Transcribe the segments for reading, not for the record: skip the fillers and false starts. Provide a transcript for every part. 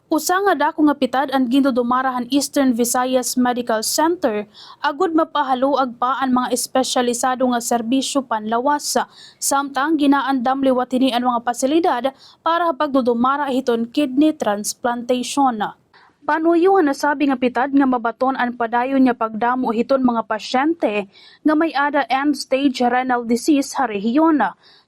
Usa nga dako nga pitad ang ginudumarahan Eastern Visayas Medical Center agud mapahaluag pa ang mga espesyalisado nga serbisyo panlawas samtang ginaandam liwatini ang mga pasilidad para pagdudumara hiton kidney transplantation. Panuyuhan na sabi nga pitad nga mabaton ang padayon niya pagdamo hiton mga pasyente nga may ada end-stage renal disease sa rehiyon.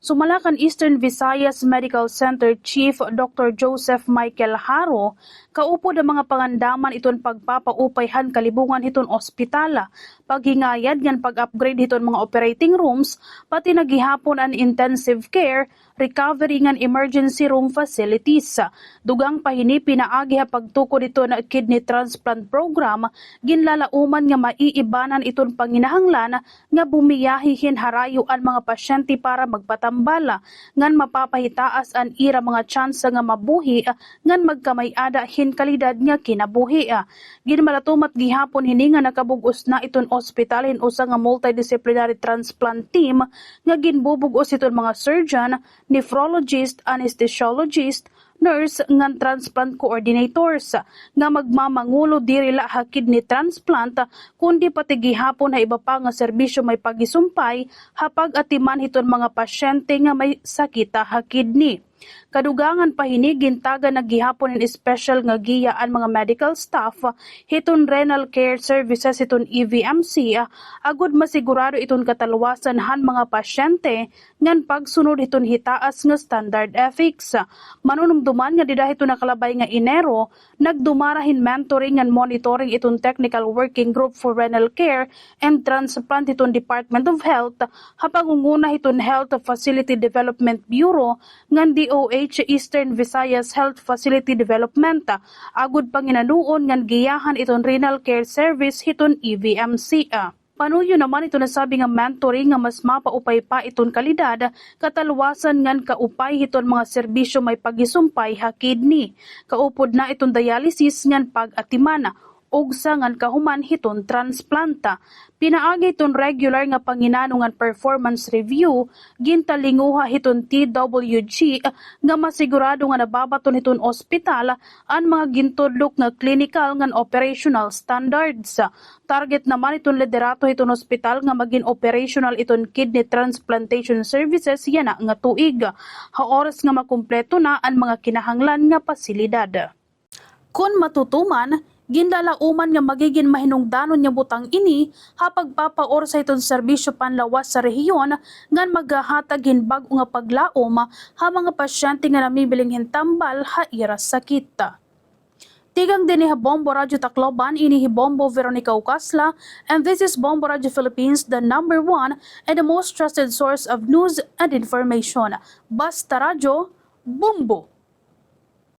Sumalakan Eastern Visayas Medical Center Chief Dr. Joseph Michael Haro, kaupod ang mga pangandaman iton pagpapaupayhan kalibungan hiton ospitala, paghingayad ngan pag-upgrade hiton mga operating rooms, pati nagihapon ang intensive care, recovery ngan emergency room facilities. Dugang pahini pinaagi ha pagtukod ito na kidney transplant program, ginlalauman nga maiibanan iton panginahanglan nga bumiyahihin harayo ang mga pasyente para magpatambala, ngan mapapahitaas an ira mga tsansa nga mabuhi, ngan magkamayada hin kalidad nga kinabuhi. Ginmalatumat gihapon hini nga nakabugos na iton ospital usa nga multidisciplinary transplant team nga ginbubugos iton mga surgeon, nephrologist, anesthesiologist, nurse ngan transplant coordinators nga magmamangulo diri la ha kidney transplant kundi pati gihapon ha iba pa nga serbisyo may pagisumpay hapag atiman hiton mga pasyente nga may sakita ha kidney. Kadugangan pahini gintagan na gihapon in special nga giya ang mga medical staff hiton renal care services hiton EVMC agud masigurado iton kataluwasan han mga pasyente ngan pagsunod hiton hitaas nga standard ethics. Manunumduman nga dida hiton nakalabay nga Enero nagdumarahin mentoring ngan monitoring iton technical working group for renal care and transplant hiton Department of Health hapangunguna hiton Health Facility Development Bureau ngan DOH Eastern Visayas Health Facility Development agud panginanuon ngan giyahan iton renal care service hiton EVMC. Panuyo naman ito nasabi nga mentoring nga mas mapaupay pa iton kalidad kataluwasan ngan kaupay hiton mga serbisyo may pagisumpay ha kidney. Kaupod na iton dialysis ngan pag-atimana ug sangan kahuman hiton transplanta. Pinaagi iton regular nga panginanungan performance review gintalinguha hiton TWG nga masigurado nga nababaton hiton ospital ang mga gintudlok nga clinical ngan operational standards. Target naman iton liderato hiton ospital nga maging operational iton kidney transplantation services yana nga tuig. Haoras nga makumpleto na ang mga kinahanglan nga pasilidad. Kung matutuman, ginlalauman nga magiging mahinungdanon nga butang ini hapag papaor sa iton serbisyo panlawas sa rehiyon ngan maghahatag hinbag-o nga paglaom ha mga pasyente nga namibiling hintambal ha ira sakit. Tigang din ni Bombo Radio Tacloban, ini Bombo Veronica Ucasla, and this is Bombo Radio Philippines, the number one and the most trusted source of news and information. Basta Radio, Bombo!